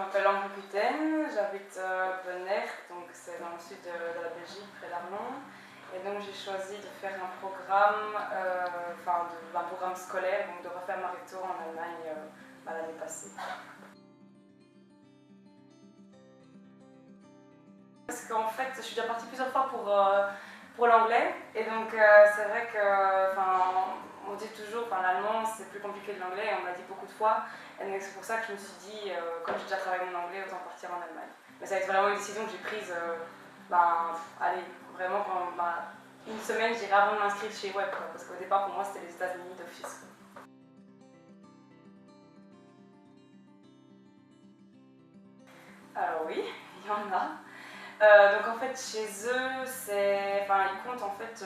m'appelle Ambre Putain, j'habite Benert, donc c'est dans le sud de la Belgique, près d'Arlon. Et donc j'ai choisi de faire un programme, un programme scolaire, donc de refaire ma recto en Allemagne l'année passée. Parce qu'en fait, je suis déjà partie plusieurs fois pour l'anglais, et donc c'est vrai que, on dit toujours, l'allemand c'est plus compliqué que l'anglais, on me l'a dit beaucoup de fois, et donc c'est pour ça que je me suis dit, comme j'ai déjà travaillé mon anglais, autant partir en Allemagne. Mais ça a été vraiment une décision que j'ai prise, allez, vraiment une semaine, je dirais, avant de m'inscrire chez Web, quoi, parce qu'au départ pour moi c'était les États-Unis d'office. Alors oui, il y en a. Donc en fait chez eux, ils comptent en fait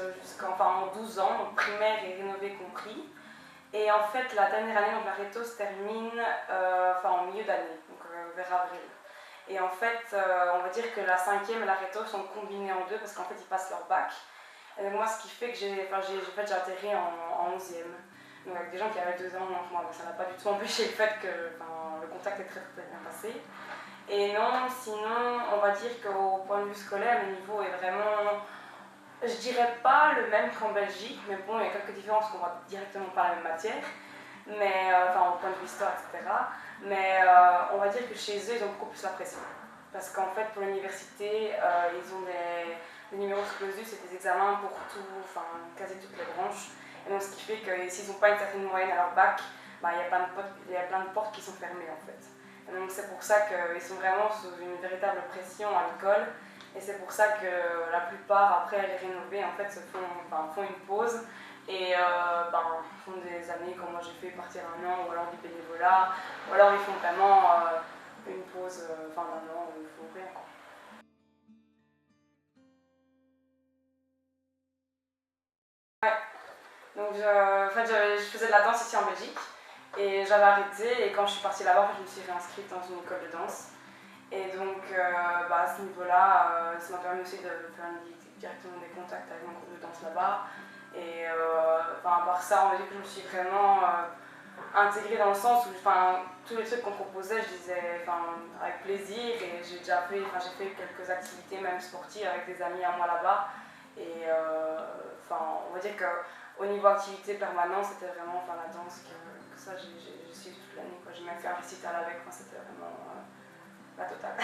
en 12 ans, donc primaire et rénové compris. Et en fait la dernière année, donc la réto se termine en milieu d'année, donc vers avril. Et en fait, on va dire que la cinquième et la réto sont combinées en deux parce qu'en fait ils passent leur bac. Et donc moi ce qui fait que j'ai atterri en 11e. Donc avec des gens qui avaient 2 ans moins que moi, mais ça n'a pas du tout empêché le fait que le contact est très bien passé. Et non, sinon, on va dire qu'au point de vue scolaire, le niveau est vraiment, je dirais pas le même qu'en Belgique, mais bon, il y a quelques différences qu'on voit directement par la même matière, mais au point de vue histoire, etc. Mais on va dire que chez eux, ils ont beaucoup plus la pression. Parce qu'en fait, pour l'université, ils ont des numéros clausus et des examens pour quasi toutes les branches. Et donc, ce qui fait que s'ils n'ont pas une certaine moyenne à leur bac, il y a plein de portes qui sont fermées en fait. Et donc c'est pour ça qu'ils sont vraiment sous une véritable pression à l'école. Et c'est pour ça que la plupart, après les rénover, en fait, font une pause et font des années comme moi j'ai fait, partir 1 an, ou alors du bénévolat, ou alors ils font vraiment une pause d'1 an où il faut rien. Ouais. Donc je faisais de la danse ici en Belgique et j'avais arrêté, et quand je suis partie là-bas, je me suis réinscrite dans une école de danse. Et donc à ce niveau-là, ça m'a permis aussi de faire directement des contacts avec mon groupe de danse là-bas. Et à part ça, on va dire que je me suis vraiment intégrée dans le sens où tous les trucs qu'on proposait, je disais avec plaisir, et j'ai fait quelques activités même sportives avec des amis à moi là-bas. Et on va dire qu'au niveau activité permanente, c'était vraiment la danse que ça j'ai suivi toute l'année. J'ai même fait un récital avec, c'était vraiment la totale.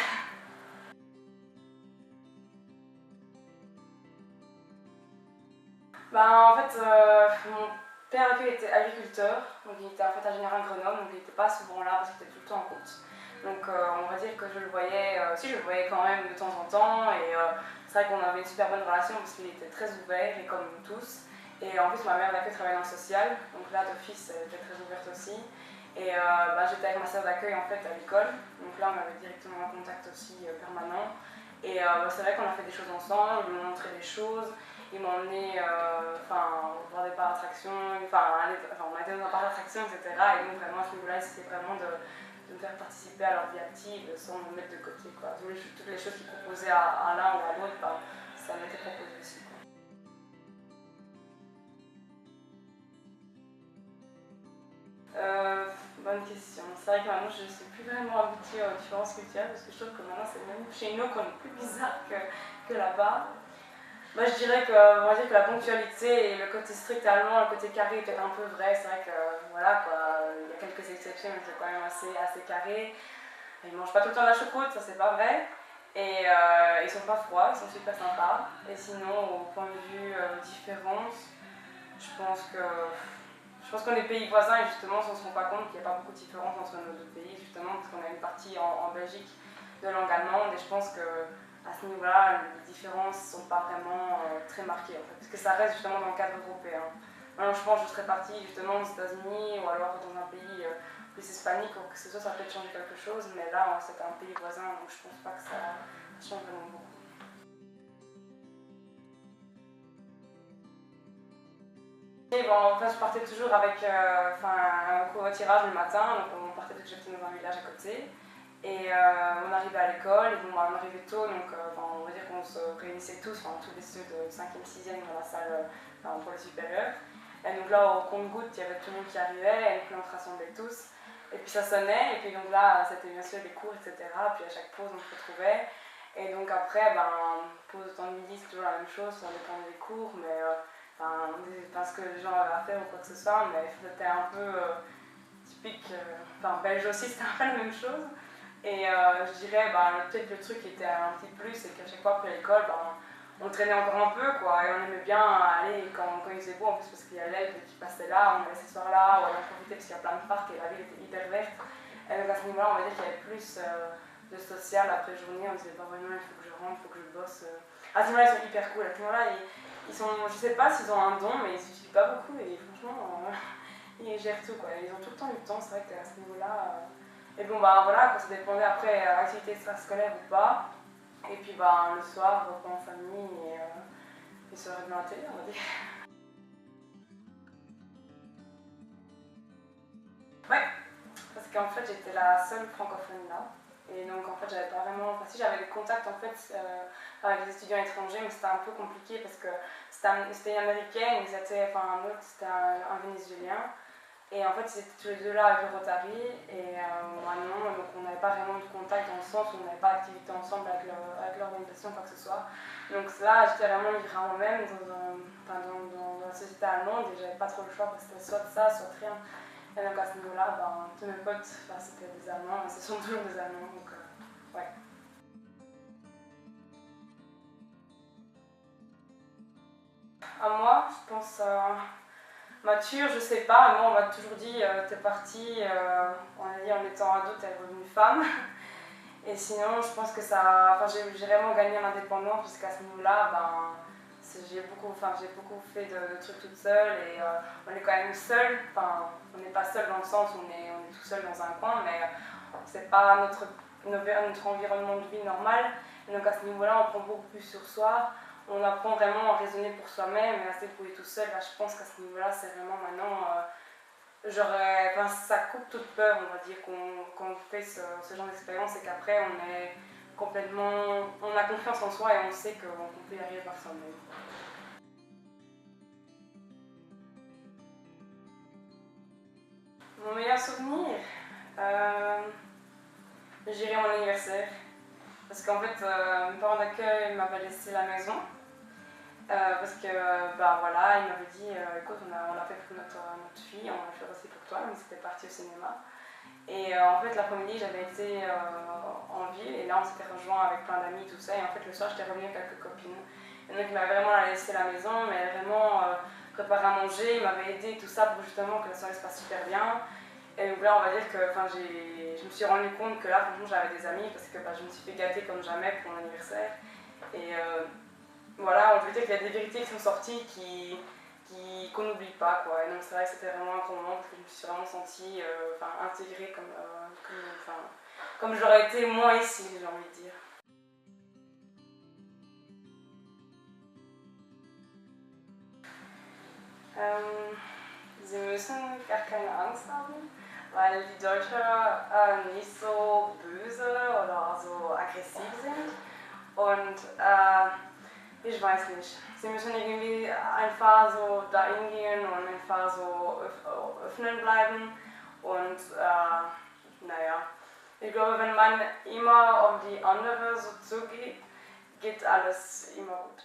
En fait, mon père était agriculteur, donc il était en fait ingénieur à Grenoble, donc il n'était pas souvent là parce qu'il était tout le temps en route. Donc on va dire que je le voyais, je le voyais quand même de temps en temps, et c'est vrai qu'on avait une super bonne relation parce qu'il était très ouvert, et comme nous tous. Et en plus ma mère d'accueil travaillait dans le social, donc là d'office elle était très ouverte aussi. Et j'étais avec ma sœur d'accueil en fait à l'école, donc là on avait directement un contact aussi permanent. Et c'est vrai qu'on a fait des choses ensemble, ils m'ont montré des choses, ils m'ont emmené voir des parcs d'attractions, on a été dans un parc d'attractions, etc. Et donc vraiment à ce niveau-là, c'était vraiment de me faire participer à leur vie active sans me mettre de côté, quoi. Toutes les choses qu'ils proposaient à l'un ou à l'autre, ça m'était proposé aussi. Bonne question. C'est vrai que maintenant je ne suis plus vraiment habituée aux différences culturelles, parce que je trouve que maintenant c'est même chez nous qu'on est plus bizarre que là-bas. Moi je dirais on va dire que la ponctualité et le côté strict allemand, le côté carré est peut-être un peu vrai. C'est vrai que voilà quoi, il y a quelques exceptions, mais c'est quand même assez carré. Ils mangent pas tout le temps de la choucroute, ça c'est pas vrai. Et ils sont pas froids, ils sont super sympas. Et sinon, au point de vue différence, je pense qu'on est pays voisins, et justement on ne se rend pas compte qu'il n'y a pas beaucoup de différence entre nos deux pays, justement parce qu'on a une partie en Belgique de langue allemande, et je pense que à ce niveau-là, les différences ne sont pas vraiment très marquées en fait, parce que ça reste justement dans le cadre européen. Maintenant, je pense que je serais partie justement aux États-Unis ou alors dans un pays plus hispanique ou que ce soit, ça peut changer quelque chose, mais là c'est un pays voisin, donc je pense pas que ça change vraiment beaucoup. Et je partais toujours avec un covoiturage le matin, donc on partait dès que j'étais dans un village à côté. Et on arrivait à l'école, et on arrivait tôt, donc on va dire qu'on se réunissait tous les ceux de 5e, 6e dans la salle pour les supérieurs. Et donc là, au compte-gouttes, il y avait tout le monde qui arrivait, et donc là on se rassemblait tous. Et puis ça sonnait, et puis donc là, c'était bien sûr les cours, etc. Puis à chaque pause, on se retrouvait. Et donc après, pause de temps de midi, c'est toujours la même chose, ça dépend des cours, mais parce que les gens avaient à faire ou quoi que ce soit, mais c'était un peu typique, belge aussi, c'était un peu la même chose. Et je dirais, peut-être le truc qui était un petit plus, c'est qu'à chaque fois après l'école, on traînait encore un peu, quoi, et on aimait bien aller quand il faisait beau, en plus parce qu'il y a l'Elbe qui passait là, on allait s'asseoir là, ou aller en profiter parce qu'il y a plein de parcs et la ville était hyper verte. Et donc à ce niveau-là, on va dire qu'il y avait plus de social après journée, on disait, vraiment, il faut que je rentre, il faut que je bosse. À ce niveau-là, ils sont hyper cool, à ce niveau-là, ils sont, je sais pas s'ils ont un don, mais ils s'utilisent pas beaucoup, et franchement, ils gèrent tout, quoi, ils ont tout le temps du temps, c'est vrai qu'à ce niveau-là... Et bon, voilà, quand ça dépendait après activité extrascolaire ou pas. Et puis le soir, repas en famille et soirée de la télé, on va dire. Ouais, parce qu'en fait j'étais la seule francophone là. Et donc en fait j'avais pas vraiment... Enfin si, j'avais des contacts en fait avec des étudiants étrangers, mais c'était un peu compliqué parce que c'était une américaine, un autre c'était un vénézuélien. Et en fait, c'était tous les deux là avec le Rotary. Et moi non, donc on n'avait pas vraiment de contact dans le sens où on n'avait pas d'activité ensemble avec l'organisation, quoi que ce soit. Donc là, j'étais vraiment livrée à moi-même dans la société allemande et j'avais pas trop le choix parce que c'était soit ça, soit rien. Et donc à ce niveau-là, tous mes potes, c'était des Allemands, et ce sont toujours des Allemands. Donc ouais. À moi, je pense... mature, je sais pas, moi on m'a toujours dit t'es partie, on a dit en étant ado, t'es redevenue femme. Et sinon, je pense que j'ai vraiment gagné en indépendance parce qu'à ce niveau-là, j'ai beaucoup fait de trucs toute seule et on est quand même seul. Enfin, on n'est pas seul dans le sens où on est tout seul dans un coin, mais c'est pas notre environnement de vie normal. Et donc à ce niveau-là, on prend beaucoup plus sur soi. On apprend vraiment à raisonner pour soi-même et à se débrouiller tout seul. Je pense qu'à ce niveau-là, c'est vraiment maintenant... ça coupe toute peur, on va dire, quand on fait ce genre d'expérience et qu'après, on est complètement... On a confiance en soi et on sait qu'on peut y arriver par soi-même. Mon meilleur souvenir je dirais mon anniversaire. Parce qu'en fait, mes parents d'accueil m'avaient laissé la maison. Parce que voilà, il m'avait dit écoute, on l'a fait pour notre fille, on l'a fait aussi pour toi, mais c'était parti au cinéma. Et en fait, l'après-midi, j'avais été en ville et là, on s'était rejoint avec plein d'amis, tout ça. Et en fait, le soir, j'étais revenue avec quelques copines. Et donc, il m'avait vraiment laissé à la maison, mais vraiment préparé à manger, il m'avait aidé, tout ça, pour justement que la soirée se passe super bien. Et donc là, on va dire que je me suis rendu compte que là, franchement, j'avais des amis parce que je me suis fait gâter comme jamais pour mon anniversaire. Et voilà, on peut dire qu'il y a des vérités qui sont sorties qu'on n'oublie pas, quoi. Et donc c'est vrai que c'était vraiment un grand moment parce que je me suis vraiment sentie intégrée comme j'aurais été moi ici, j'ai envie de dire. Sie müssen gar keine Angst haben, weil die Deutschen nicht so böse oder so aggressiv sind. Und ich weiß nicht. Sie müssen irgendwie einfach so dahin gehen und einfach so öffnen bleiben. Und ich glaube, wenn man immer auf die andere so zugeht, geht alles immer gut.